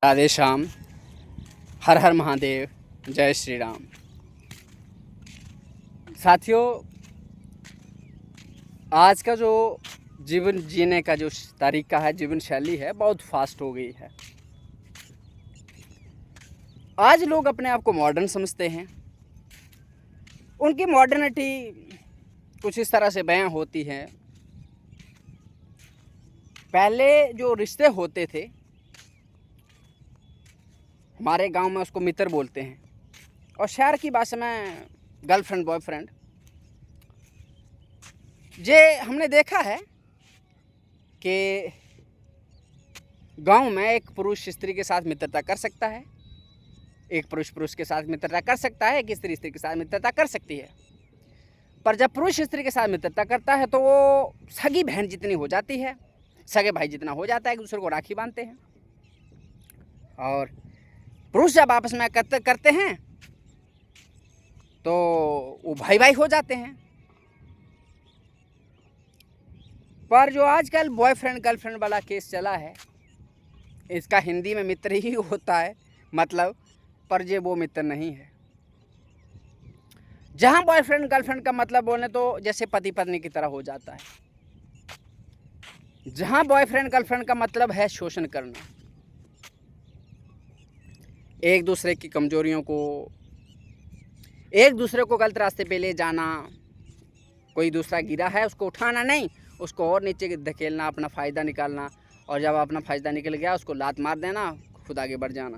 राधे श्याम। हर हर महादेव। जय श्री राम। साथियों, आज का जो जीवन जीने का जो तरीका है, जीवन शैली है, बहुत फास्ट हो गई है। आज लोग अपने आप को मॉडर्न समझते हैं। उनकी मॉडर्निटी कुछ इस तरह से बयां होती है। पहले जो रिश्ते होते थे, हमारे गांव में उसको मित्र बोलते हैं और शहर की भाषा में गर्लफ्रेंड बॉयफ्रेंड। ये हमने देखा है कि गांव में एक पुरुष स्त्री के साथ मित्रता कर सकता है, एक पुरुष पुरुष के साथ मित्रता कर सकता है, एक स्त्री स्त्री के साथ मित्रता कर सकती है। पर जब पुरुष स्त्री के साथ मित्रता करता है तो वो सगी बहन जितनी हो जाती है, सगे भाई जितना हो जाता है, एक दूसरे को राखी बांधते हैं। और पुरुष जब आपस में करते हैं तो वो भाई भाई हो जाते हैं। पर जो आजकल बॉयफ्रेंड गर्लफ्रेंड वाला केस चला है, इसका हिंदी में मित्र ही होता है मतलब, पर ये वो मित्र नहीं है। जहाँ बॉयफ्रेंड गर्लफ्रेंड का मतलब बोले तो जैसे पति पत्नी की तरह हो जाता है। जहाँ बॉयफ्रेंड गर्लफ्रेंड का मतलब है शोषण करना, एक दूसरे की कमजोरियों को, एक दूसरे को गलत रास्ते पे ले जाना। कोई दूसरा गिरा है उसको उठाना नहीं, उसको और नीचे धकेलना, अपना फ़ायदा निकालना, और जब अपना फ़ायदा निकल गया उसको लात मार देना, खुद आगे बढ़ जाना।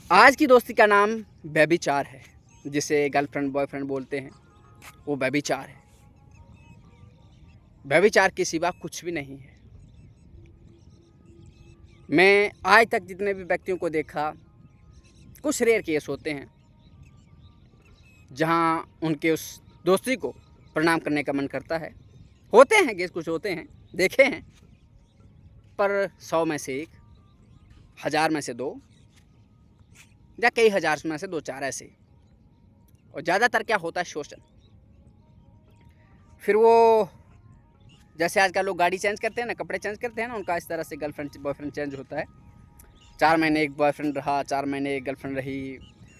आज की दोस्ती का नाम व्यभिचार है, जिसे गर्लफ्रेंड बॉयफ्रेंड बोलते हैं, वो व्यभिचार है। व्यभिचार के सिवा कुछ भी नहीं है। मैं आज तक जितने भी व्यक्तियों को देखा, कुछ रेयर केस होते हैं जहाँ उनके उस दोस्ती को प्रणाम करने का मन करता है। होते हैं केस, कुछ होते हैं, देखे हैं, पर 100 में से 1, 1000 में से 2, या कई हज़ार में से 2-4 ऐसे। और ज़्यादातर क्या होता है, शोषण। फिर वो जैसे आजकल लोग गाड़ी चेंज करते हैं ना, कपड़े चेंज करते हैं ना, उनका इस तरह से गर्लफ्रेंड बॉयफ्रेंड चेंज होता है। 4 महीने एक बॉयफ्रेंड रहा, 4 महीने एक गर्लफ्रेंड रही,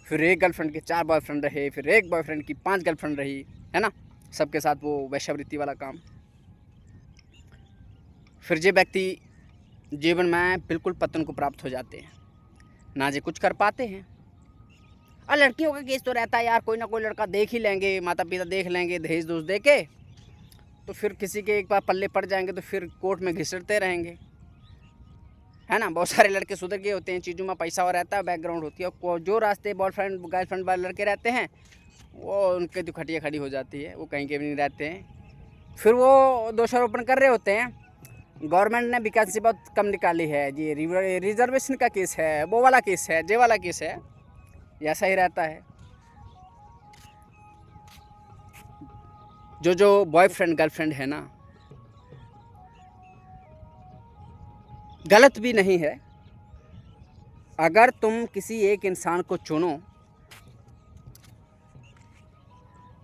फिर एक गर्लफ्रेंड के 4 बॉयफ्रेंड रहे, फिर एक बॉयफ्रेंड की 5 गर्लफ्रेंड रही, है ना। सबके साथ वो वैश्यावृत्ति वाला काम। फिर ये व्यक्ति जीवन में बिल्कुल पतन को प्राप्त हो जाते हैं, ना जे कुछ कर पाते हैं। और लड़कियों का केस तो रहता है यार, कोई ना कोई लड़का देख ही लेंगे, माता पिता देख लेंगे दहेज दोष दे के, तो फिर किसी के एक बार पल्ले पड़ जाएंगे तो फिर कोर्ट में घिसटते रहेंगे, है ना। बहुत सारे लड़के सुधर गए होते हैं, चीज़ों में पैसा और रहता है, बैकग्राउंड होती है, और जो रास्ते बॉयफ्रेंड गर्लफ्रेंड वाले लड़के रहते हैं वो उनके तो खटिया खड़ी हो जाती है, वो कहीं के भी नहीं रहते हैं। फिर वो दोषारोपण कर रहे होते हैं, गवर्नमेंट ने वैकेंसी बहुत कम निकाली है, जी रिजर्वेशन का केस है, वो वाला केस है, जे वाला केस है, ऐसा ही रहता है। जो बॉयफ्रेंड गर्लफ्रेंड है ना, गलत भी नहीं है। अगर तुम किसी एक इंसान को चुनो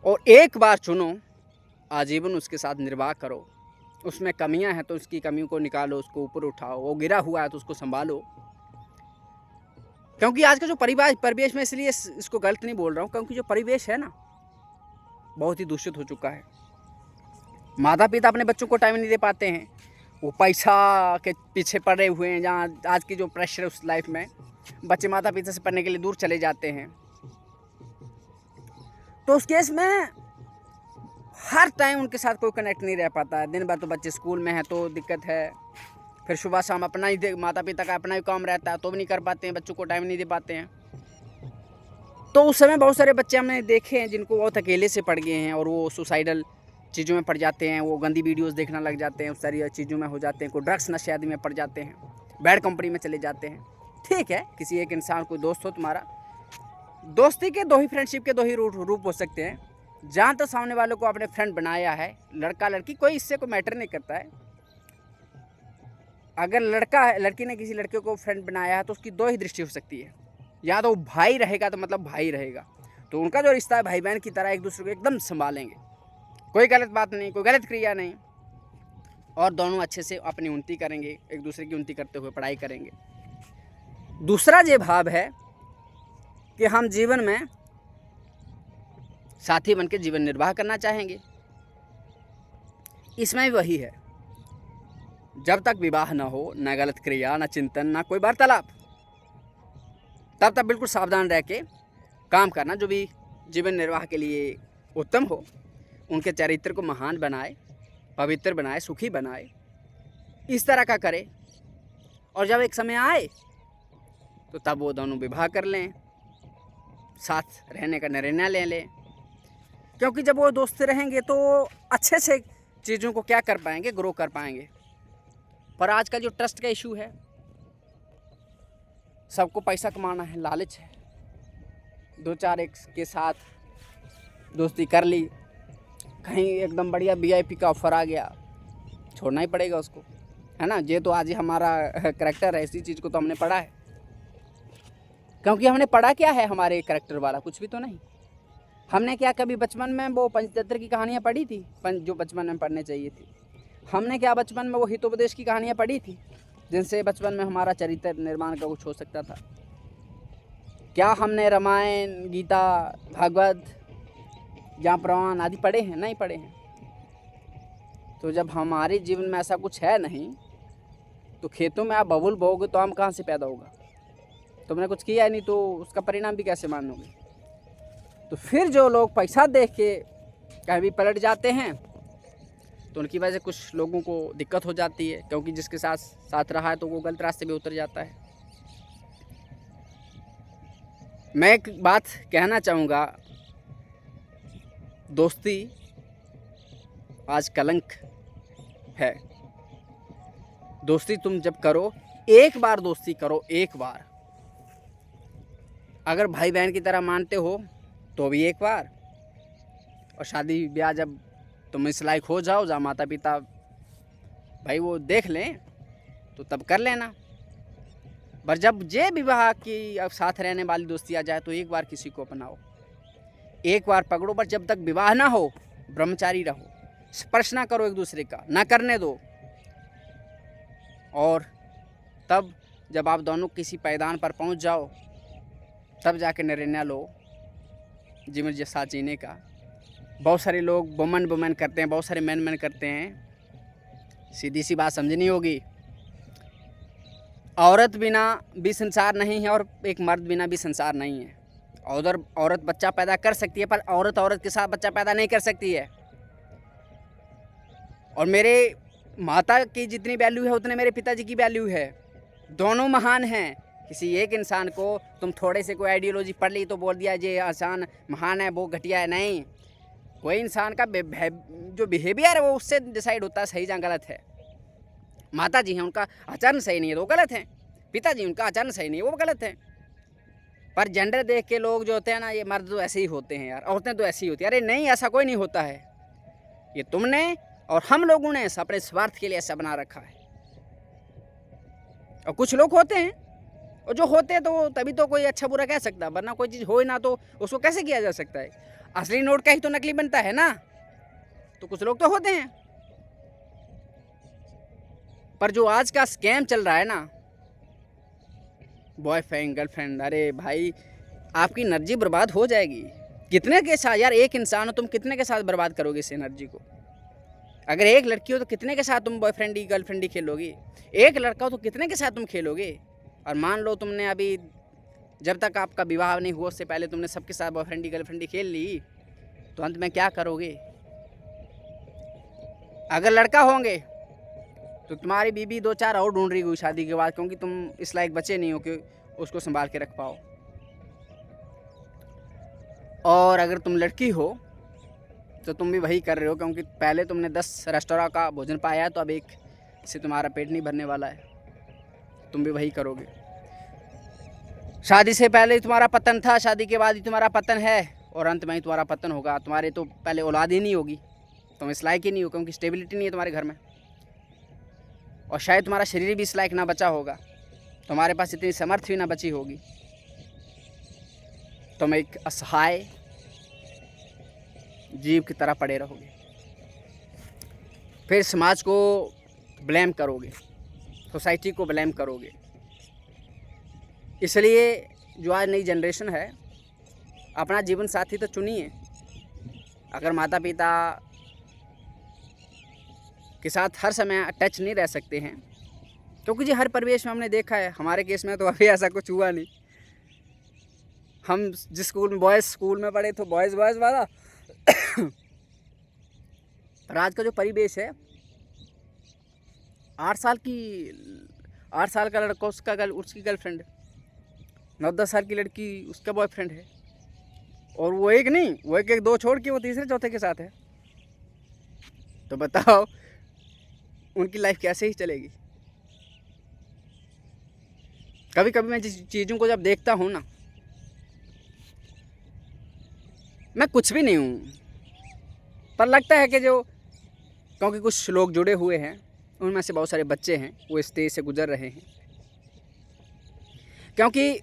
और एक बार चुनो, आजीवन उसके साथ निर्वाह करो। उसमें कमियां हैं तो उसकी कमियों को निकालो, उसको ऊपर उठाओ। वो गिरा हुआ है तो उसको संभालो। क्योंकि आज का जो परिवेश में, इसलिए इसको गलत नहीं बोल रहा हूँ, क्योंकि जो परिवेश है ना बहुत ही दूषित हो चुका है। माता पिता अपने बच्चों को टाइम नहीं दे पाते हैं, वो पैसा के पीछे पड़े हुए हैं। जहाँ आज की जो प्रेशर है उस लाइफ में बच्चे माता पिता से पढ़ने के लिए दूर चले जाते हैं। तो उस केस में हर टाइम उनके साथ कोई कनेक्ट नहीं रह पाता है। दिन भर तो बच्चे स्कूल में हैं तो दिक्कत है, फिर सुबह शाम अपना ही माता पिता का अपना ही काम रहता है तो भी नहीं कर पाते हैं, बच्चों को टाइम नहीं दे पाते हैं। तो उस समय बहुत सारे बच्चे हमने देखे हैं जिनको बहुत अकेले से पड़ गए हैं और वो सुसाइडल चीज़ों में पड़ जाते हैं, वो गंदी वीडियोस देखना लग जाते हैं, उस सारी चीज़ों में हो जाते हैं, कोई ड्रग्स नशे आदि में पड़ जाते हैं, बैड कंपनी में चले जाते हैं। ठीक है, किसी एक इंसान कोई दोस्त हो तुम्हारा, दोस्ती के 2 ही, फ्रेंडशिप के 2 ही रूप हो सकते हैं। जहाँ तो सामने वालों को आपने फ्रेंड बनाया है, लड़का लड़की कोई इससे कोई मैटर नहीं करता है। अगर लड़की ने किसी लड़के को फ्रेंड बनाया है तो उसकी 2 ही दृष्टि हो सकती है। या तो भाई रहेगा तो मतलब भाई रहेगा, तो उनका जो रिश्ता है भाई बहन की तरह एक दूसरे को एकदम संभालेंगे, कोई गलत बात नहीं, कोई गलत क्रिया नहीं। और दोनों अच्छे से अपनी उन्नति करेंगे, एक दूसरे की उन्नति करते हुए पढ़ाई करेंगे। दूसरा ये भाव है कि हम जीवन में साथी बनकर जीवन निर्वाह करना चाहेंगे। इसमें भी वही है, जब तक विवाह ना हो, ना गलत क्रिया, ना चिंतन, ना कोई वार्तालाप, तब तक बिल्कुल सावधान रह के काम करना। जो भी जीवन निर्वाह के लिए उत्तम हो, उनके चरित्र को महान बनाए, पवित्र बनाए, सुखी बनाए, इस तरह का करे। और जब एक समय आए तो तब वो दोनों विवाह कर लें, साथ रहने का निर्णय ले लें। क्योंकि जब वो दोस्त रहेंगे तो अच्छे से चीज़ों को क्या कर पाएंगे, ग्रो कर पाएंगे। पर आज का जो ट्रस्ट का इशू है, सबको पैसा कमाना है, लालच है, दो चार एक के साथ दोस्ती कर ली, कहीं एकदम बढ़िया VIP का ऑफर आ गया, छोड़ना ही पड़ेगा उसको, है ना। ये तो आज ही हमारा करैक्टर है, इसी चीज़ को तो हमने पढ़ा है। क्योंकि हमने पढ़ा क्या है हमारे करैक्टर वाला, कुछ भी तो नहीं। हमने क्या कभी बचपन में वो पंचतंत्र की कहानियाँ पढ़ी थी, जो बचपन में पढ़ने चाहिए थी? हमने क्या बचपन में वो हितोपदेश की कहानियाँ पढ़ी थी, जिनसे बचपन में हमारा चरित्र निर्माण का कुछ हो सकता था? क्या हमने रामायण, गीता, भागवत, या पुराण आदि पढ़े हैं? नहीं पढ़े हैं। तो जब हमारे जीवन में ऐसा कुछ है नहीं, तो खेतों में आप बबूल बोओगे तो आम कहाँ से पैदा होगा? तुमने कुछ किया नहीं तो उसका परिणाम भी कैसे मानोगे? तो फिर जो लोग पैसा देख के कहीं भी पलट जाते हैं, तो उनकी वजह से कुछ लोगों को दिक्कत हो जाती है। क्योंकि जिसके साथ साथ रहा है तो वो गलत रास्ते पे उतर जाता है। मैं एक बात कहना चाहूँगा, दोस्ती आज कलंक है। दोस्ती तुम जब करो, एक बार दोस्ती करो, एक बार। अगर भाई बहन की तरह मानते हो तो भी एक बार, और शादी ब्याह जब तुम इस लायक हो जाओ, जहाँ माता पिता भाई वो देख लें, तो तब कर लेना। पर जब जे विवाह की अब साथ रहने वाली दोस्ती आ जाए तो एक बार किसी को अपनाओ, एक बार पकड़ो। पर जब तक विवाह ना हो, ब्रह्मचारी रहो, स्पर्श ना करो एक दूसरे का, ना करने दो। और तब जब आप दोनों किसी पायदान पर पहुंच जाओ, तब जाके निर्णय लो जीवन के साथ जीने का। बहुत सारे लोग वुमन करते हैं, बहुत सारे मैन करते हैं। सीधी सी बात समझनी होगी, औरत बिना भी संसार नहीं है और एक मर्द बिना भी संसार नहीं है। औरत बच्चा पैदा कर सकती है, पर औरत के साथ बच्चा पैदा नहीं कर सकती है। और मेरे माता की जितनी वैल्यू है उतने मेरे पिताजी की वैल्यू है। दोनों महान हैं। किसी एक इंसान को तुम थोड़े से कोई आइडियोलॉजी पढ़ ली तो बोल दिया ये आसान महान है, वो घटिया है। नहीं, कोई इंसान का जो बिहेवियर है वो उससे डिसाइड होता है सही या गलत है। माता जी हैं, उनका आचरण सही नहीं है तो वो गलत है। पिताजी उनका आचरण सही नहीं है, वो गलत है। पर जेंडर देख के लोग जो होते हैं ना, ये मर्द तो ऐसे ही होते हैं यार, औरतें तो ऐसी ही होती है। अरे नहीं, ऐसा कोई नहीं होता है। ये तुमने और हम लोगों ने अपने स्वार्थ के लिए ऐसा बना रखा है। और कुछ लोग होते हैं, और जो होते हैं तो तभी तो कोई अच्छा बुरा कह सकता है, वरना कोई चीज़ हो ही ना तो उसको कैसे किया जा सकता है? असली नोट का ही तो नकली बनता है ना। तो कुछ लोग तो होते हैं। पर जो आज का स्कैम चल रहा है ना, बॉयफ्रेंड गर्लफ्रेंड, अरे भाई आपकी एनर्जी बर्बाद हो जाएगी। कितने के साथ यार, एक इंसान हो तुम कितने के साथ बर्बाद करोगे इस एनर्जी को? अगर एक लड़की हो तो कितने के साथ तुम बॉयफ्रेंड गर्लफ्रेंड खेलोगे? एक लड़का हो तो कितने के साथ तुम खेलोगे? और मान लो तुमने अभी जब तक आपका विवाह नहीं हुआ उससे पहले तुमने सबके साथ बॉयफ्रेंड गर्लफ्रेंड खेल ली, तो अंत में क्या करोगे? अगर लड़का होंगे तो तुम्हारी बीबी दो चार और ढूंढ रही होगी शादी के बाद, क्योंकि तुम इस लायक बचे नहीं हो कि उसको संभाल के रख पाओ। और अगर तुम लड़की हो तो तुम भी वही कर रहे हो, क्योंकि पहले तुमने 10 रेस्टोरेंट का भोजन पाया है, तो अब एक से तुम्हारा पेट नहीं भरने वाला है, तुम भी वही करोगे। शादी से पहले तुम्हारा पतन था, शादी के बाद ही तुम्हारा पतन है, और अंत में ही तुम्हारा पतन होगा। तुम्हारे तो पहले औलाद ही नहीं होगी, तुम इस लायक ही नहीं हो, क्योंकि स्टेबिलिटी नहीं है तुम्हारे घर में। और शायद तुम्हारा शरीर भी इस लायक ना बचा होगा, तुम्हारे पास इतनी समर्थ भी ना बची होगी। तुम एक असहाय जीव की तरह पड़े रहोगे। फिर समाज को ब्लेम करोगे, सोसाइटी को ब्लेम करोगे। इसलिए जो आज नई जनरेशन है, अपना जीवन साथी तो चुनिए। अगर माता पिता के साथ हर समय टच नहीं रह सकते हैं, क्योंकि जी हर परिवेश में हमने देखा है, हमारे केस में तो अभी ऐसा कुछ हुआ नहीं। हम जिस स्कूल में बॉयज़ स्कूल में पढ़े तो बॉयज़ वाला पर आज का जो परिवेश है, 8 साल का लड़का उसकी गर्लफ्रेंड, 9-10 साल की लड़की उसका बॉयफ्रेंड है, और वो एक नहीं, वो एक दो छोड़ के वो तीसरे चौथे के साथ है। तो बताओ उनकी लाइफ कैसे ही चलेगी। कभी कभी मैं जिस चीज़ों को जब देखता हूँ ना, मैं कुछ भी नहीं हूँ, पर लगता है कि जो, क्योंकि कुछ लोग जुड़े हुए हैं, उनमें से बहुत सारे बच्चे हैं वो इस तेज से गुजर रहे हैं। क्योंकि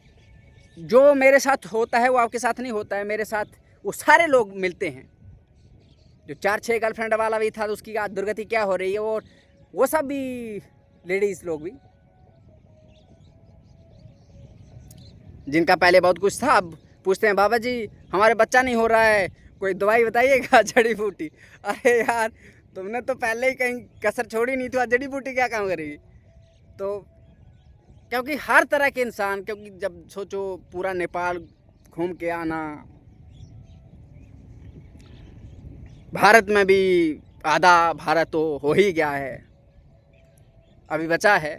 जो मेरे साथ होता है वो आपके साथ नहीं होता है। मेरे साथ वो सारे लोग मिलते हैं। जो 4-6 गर्लफ्रेंड वाला भी था तो उसकी आज दुर्गति क्या हो रही है, और वो सब भी लेडीज़ लोग भी, जिनका पहले बहुत कुछ था, अब पूछते हैं बाबा जी हमारे बच्चा नहीं हो रहा है, कोई दवाई बताइएगा, जड़ी बूटी। अरे यार तुमने तो पहले ही कहीं कसर छोड़ी नहीं थी, आज जड़ी बूटी क्या काम करेगी। तो क्योंकि हर तरह के इंसान, क्योंकि जब सोचो पूरा नेपाल घूम के आना, भारत में भी आधा भारत तो हो ही गया है, अभी बचा है,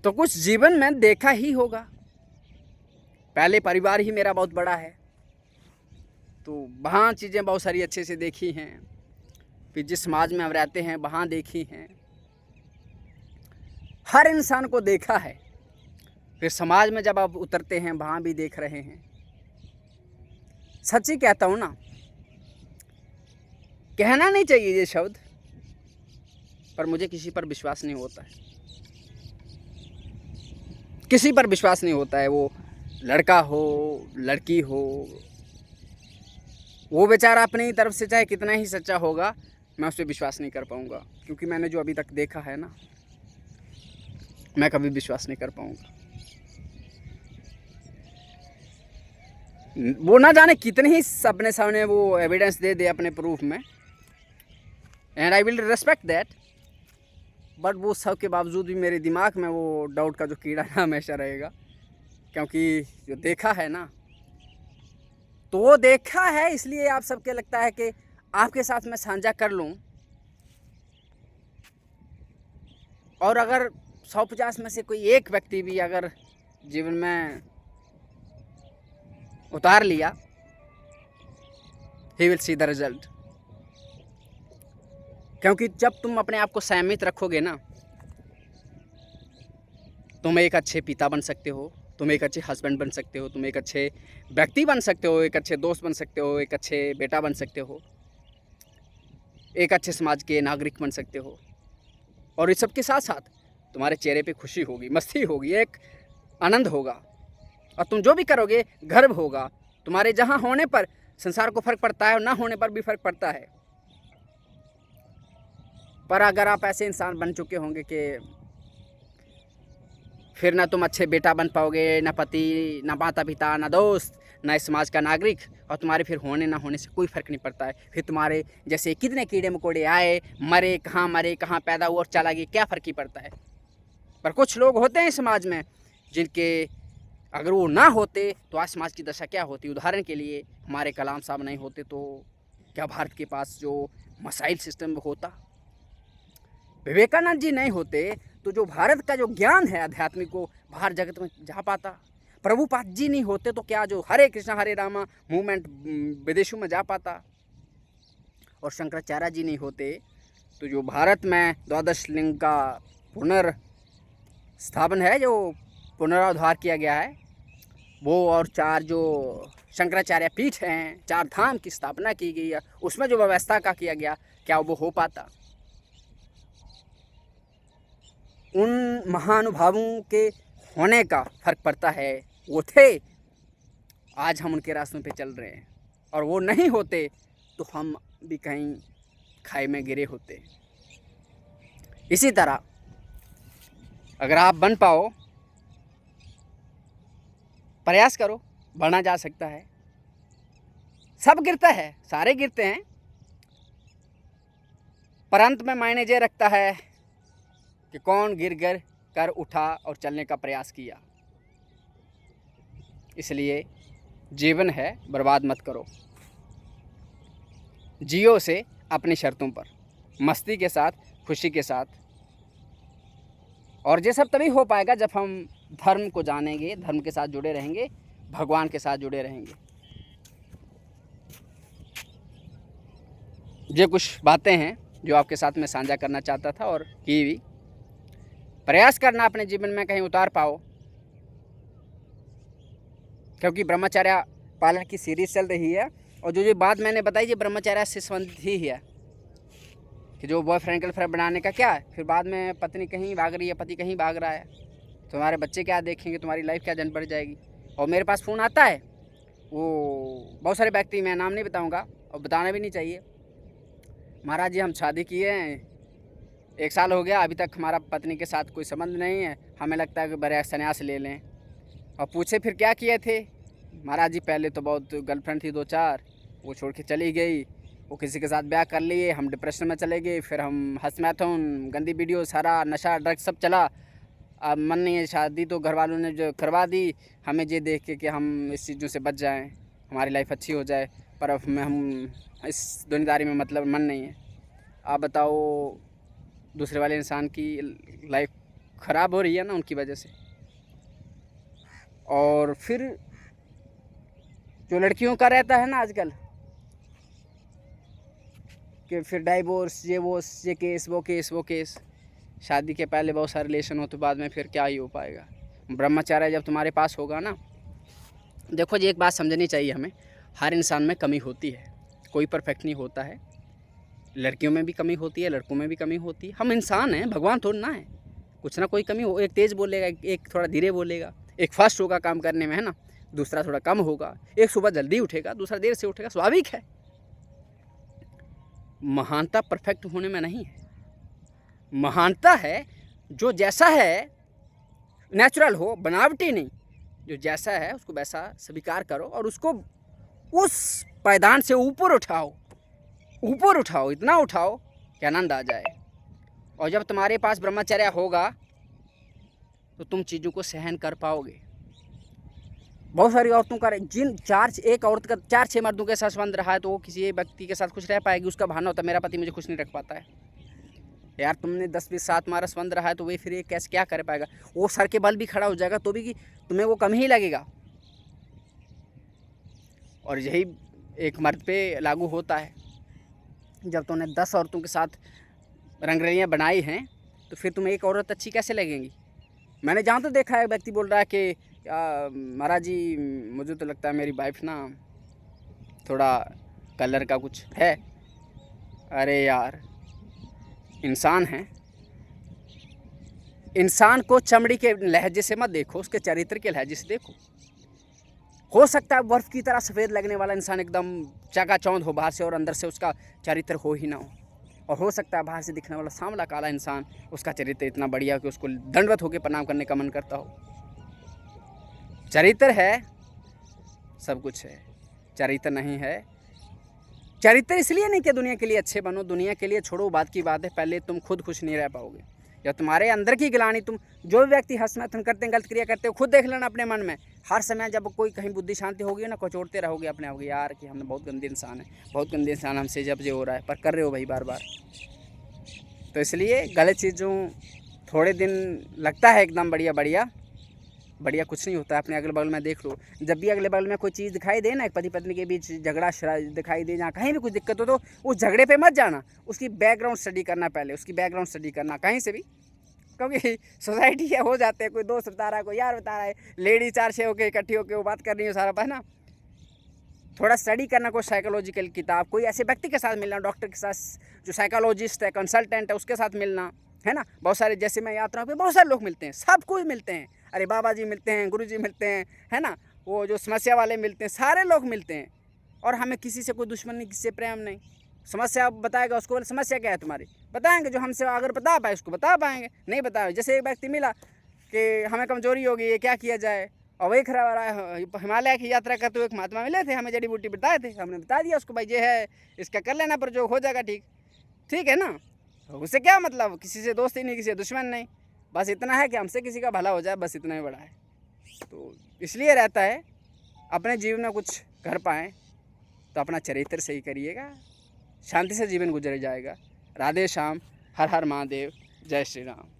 तो कुछ जीवन में देखा ही होगा। पहले परिवार ही मेरा बहुत बड़ा है, तो वहाँ चीज़ें बहुत सारी अच्छे से देखी हैं। फिर जिस समाज में हम रहते हैं वहाँ देखी हैं, हर इंसान को देखा है। फिर समाज में जब आप उतरते हैं वहाँ भी देख रहे हैं। सच्ची कहता हूँ ना, कहना नहीं चाहिए ये शब्द, पर मुझे किसी पर विश्वास नहीं होता है, किसी पर विश्वास नहीं होता है। वो लड़का हो लड़की हो, वो बेचारा अपनी तरफ से चाहे कितना ही सच्चा होगा, मैं उस पर विश्वास नहीं कर पाऊँगा, क्योंकि मैंने जो अभी तक देखा है ना, मैं कभी विश्वास नहीं कर पाऊँगा। वो ना जाने कितने ही अपने सामने वो एविडेंस दे दे अपने प्रूफ में, and I will respect that, but वो सब के बावजूद भी मेरे दिमाग में वो डाउट का जो कीड़ा ना हमेशा रहेगा। क्योंकि जो देखा है ना, तो वो देखा है, इसलिए आप सबके लगता है कि आपके साथ मैं साझा कर लूँ। और अगर 150 में से कोई एक व्यक्ति भी अगर जीवन में उतार लिया, he will see the result. क्योंकि जब तुम अपने आप को संयमित रखोगे ना, तुम एक अच्छे पिता बन सकते हो, तुम एक अच्छे हस्बैंड बन सकते हो, तुम एक अच्छे व्यक्ति बन सकते हो, एक अच्छे दोस्त बन सकते हो, एक अच्छे बेटा बन सकते हो, एक अच्छे समाज के नागरिक बन सकते हो। और इस सब के साथ साथ तुम्हारे चेहरे पे खुशी होगी, मस्ती होगी, एक आनंद होगा, और तुम जो भी करोगे गर्व होगा। तुम्हारे जहाँ होने पर संसार को फ़र्क पड़ता है और ना होने पर भी फ़र्क पड़ता है। पर अगर आप ऐसे इंसान बन चुके होंगे कि फिर ना तुम अच्छे बेटा बन पाओगे, ना पति, ना माता पिता, ना दोस्त, ना इस समाज का नागरिक, और तुम्हारे फिर होने ना होने से कोई फ़र्क नहीं पड़ता है। फिर तुम्हारे जैसे कितने कीड़े मकोड़े आए, मरे, कहाँ पैदा हुआ और चला गया, क्या फ़र्क ही पड़ता है। पर कुछ लोग होते हैं समाज में जिनके अगर वो ना होते तो आज समाज की दशा क्या होती। उदाहरण के लिए हमारे कलाम साहब नहीं होते तो क्या भारत के पास जो मसाइल सिस्टम होता, विवेकानंद जी नहीं होते तो जो भारत का जो ज्ञान है आध्यात्मिक को बाहर जगत में जा पाता, प्रभुपाद जी नहीं होते तो क्या जो हरे कृष्णा हरे रामा मूवमेंट विदेशों में जा पाता, और शंकराचार्य जी नहीं होते तो जो भारत में द्वादश लिंग का पुनर्स्थापन है, जो पुनरुद्धार किया गया है वो, और 4 जो शंकराचार्य पीठ हैं, 4 धाम की स्थापना की गई है, उसमें जो व्यवस्था का किया गया, क्या वो हो पाता। उन महानुभावों के होने का फ़र्क पड़ता है। वो थे, आज हम उनके रास्तों पे चल रहे हैं, और वो नहीं होते तो हम भी कहीं खाई में गिरे होते। इसी तरह अगर आप बन पाओ, प्रयास करो, बढ़ना जा सकता है। सब गिरता है, सारे गिरते हैं, पर अंत में मायने ये रखता है कि कौन गिर गिर कर उठा और चलने का प्रयास किया। इसलिए जीवन है, बर्बाद मत करो, जियो से अपनी शर्तों पर, मस्ती के साथ, खुशी के साथ। और ये सब तभी हो पाएगा जब हम धर्म को जानेंगे, धर्म के साथ जुड़े रहेंगे, भगवान के साथ जुड़े रहेंगे। ये कुछ बातें हैं जो आपके साथ में साझा करना चाहता था और की भी। प्रयास करना अपने जीवन में कहीं उतार पाओ, क्योंकि ब्रह्मचर्य पालन की सीरीज चल रही है। और जो बात मैंने बताई ये ब्रह्मचर्य से संबंधित ही है कि जो बॉयफ्रेंड गर्लफ्रेंड बनाने का क्या है, फिर बाद में पत्नी कहीं भाग रही है, पति कहीं भाग रहा है, तुम्हारे बच्चे क्या देखेंगे, तुम्हारी लाइफ क्या जन पड़ जाएगी। और मेरे पास फ़ोन आता है, वो बहुत सारे व्यक्ति, मैं नाम नहीं बताऊँगा और बताना भी नहीं चाहिए, महाराज जी हम शादी किए हैं, 1 साल हो गया, अभी तक हमारा पत्नी के साथ कोई संबंध नहीं है, हमें लगता है कि बड़े संन्यास ले लें। और पूछे फिर क्या किए थे, महाराज जी पहले तो बहुत गर्लफ्रेंड थी 2-4, वो छोड़ के चली गई, वो किसी के साथ ब्याह कर लिए, हम डिप्रेशन में चले गए, फिर हम हंस मैथन, गंदी वीडियो, सारा नशा ड्रग्स सब चला। अब मन नहीं है, शादी तो घर वालों ने जो करवा दी, हमें ये देख के कि हम इस चीज़ों से बच जाएं, हमारी लाइफ अच्छी हो जाए, पर अब हम इस दुनियादारी में मतलब मन नहीं है। आप बताओ, दूसरे वाले इंसान की लाइफ ख़राब हो रही है ना उनकी वजह से। और फिर जो लड़कियों का रहता है ना आजकल कि फिर डाइवोर्स, ये केस, वो केस, शादी के पहले बहुत सारे रिलेशन हो तो बाद में फिर क्या ही हो पाएगा। ब्रह्मचर्य जब तुम्हारे पास होगा ना, देखो जी एक बात समझनी चाहिए हमें, हर इंसान में कमी होती है, कोई परफेक्ट नहीं होता है, लड़कियों में भी कमी होती है, लड़कों में भी कमी होती है, हम इंसान हैं, भगवान थोड़ा ना है, कुछ ना कोई कमी हो, एक तेज़ बोलेगा, एक थोड़ा धीरे बोलेगा, एक फास्ट होगा काम करने में, है ना, दूसरा थोड़ा कम होगा, एक सुबह जल्दी उठेगा, दूसरा देर से उठेगा, स्वाभाविक है। महानता परफेक्ट होने में नहीं है, महानता है जो जैसा है नेचुरल हो, बनावटी नहीं, जो जैसा है उसको वैसा स्वीकार करो और उसको उस पायदान से ऊपर उठाओ, इतना उठाओ कि आनंद आ जाए। और जब तुम्हारे पास ब्रह्मचर्य होगा तो तुम चीज़ों को सहन कर पाओगे। बहुत सारी औरतों का एक औरत का 4-6 मर्दों के साथ संबंध रहा है तो वो किसी एक व्यक्ति के साथ खुश रह पाएगी, उसका बहाना होता है मेरा पति मुझे खुश नहीं रख पाता है। यार तुमने 10-20 साथ मारा संबंध रहा है तो वे फिर ये कैसे क्या कर पाएगा, वो सर के बल भी खड़ा हो जाएगा तो भी कि तुम्हें वो कम ही लगेगा। और यही एक मर्द पे लागू होता है, जब तुमने 10 औरतों के साथ रंगरलियाँ बनाई हैं तो फिर तुम्हें एक औरत अच्छी कैसे लगेंगी। मैंने जहाँ तो देखा है व्यक्ति बोल रहा है कि महाराज जी मुझे तो लगता है मेरी वाइफ ना थोड़ा कलर का कुछ है। अरे यार इंसान है, इंसान को चमड़ी के लहजे से मत देखो, उसके चरित्र के लहजे से देखो। हो सकता है बर्फ़ की तरह सफ़ेद लगने वाला इंसान एकदम चकाचौंध हो बाहर से और अंदर से उसका चरित्र हो ही ना हो, और हो सकता है बाहर से दिखने वाला सांवला काला इंसान उसका चरित्र इतना बढ़िया कि उसको दंडवत होकर प्रणाम करने का मन करता हो। चरित्र है, सब कुछ है, चरित्र नहीं है। चरित्र इसलिए नहीं कि दुनिया के लिए अच्छे बनो, दुनिया के लिए छोड़ो, बात की बात है, पहले तुम खुद खुश नहीं रह पाओगे। या तुम्हारे अंदर की गिलानी, तुम जो भी व्यक्ति हंसमैथुन करते हैं, गलत क्रिया करते हो, खुद देख लेना अपने मन में। हर समय जब कोई कहीं बुद्धि शांति होगी ना, कोचोड़ते रहोगे अपने आप को यार कि हम बहुत गंदे इंसान है, बहुत गंदे इंसान हमसे जब जो हो रहा है, पर कर रहे हो भाई बार बार। तो इसलिए गलत चीज़ों थोड़े दिन लगता है एकदम बढ़िया कुछ नहीं होता है। अपने अगल बगल में देख लो, जब भी अगले बगल में कोई चीज़ दिखाई दे ना, एक पति पत्नी के बीच झगड़ा दिखाई दे, जहाँ कहीं भी कुछ दिक्कत हो तो उस झगड़े पे मत जाना, उसकी बैकग्राउंड स्टडी करना, पहले उसकी बैकग्राउंड स्टडी करना कहीं से भी, क्योंकि सोसाइटी है हो जाते हैं, कोई दोस्त बता रहा है, कोई यार बता रहा है, लेडी 4-6 होकर इकट्ठी होकर वो बात कर रही है सारा, है ना। थोड़ा स्टडी करना, कोई साइकोलॉजिकल किताब, कोई ऐसे व्यक्ति के साथ मिलना, डॉक्टर के साथ जो साइकोलॉजिस्ट है, कंसल्टेंट है, उसके साथ मिलना, है ना। बहुत सारे, जैसे मैं यात्राओं पे बहुत सारे लोग मिलते हैं, सब कुछ मिलते हैं, अरे बाबा जी मिलते हैं, गुरु जी मिलते हैं, है ना, वो जो समस्या वाले मिलते हैं, सारे लोग मिलते हैं। और हमें किसी से कोई दुश्मन नहीं, किसी से प्रेम नहीं, समस्या बताएगा, उसको बोले समस्या क्या है तुम्हारी, बताएंगे। जो हमसे अगर बता पाए उसको बता पाएंगे, नहीं बताए। जैसे एक व्यक्ति मिला कि हमें कमजोरी होगी, ये क्या किया जाए, और वही खड़ा रहा है। हिमालय की यात्रा करते हुए एक महात्मा मिले थे, हमें जड़ी बूटी बताए थे, हमने बता दिया उसको, भाई ये है, इसका कर लेना, पर जो हो जाएगा ठीक। ठीक है ना, उससे क्या मतलब, किसी से दोस्ती नहीं, किसी से दुश्मन नहीं, बस इतना है कि हमसे किसी का भला हो जाए, बस इतना ही बड़ा है। तो इसलिए रहता है अपने जीवन में कुछ कर पाएँ तो अपना चरित्र सही करिएगा, शांति से जीवन गुजर जाएगा। राधे श्याम, हर हर महादेव, जय श्री राम।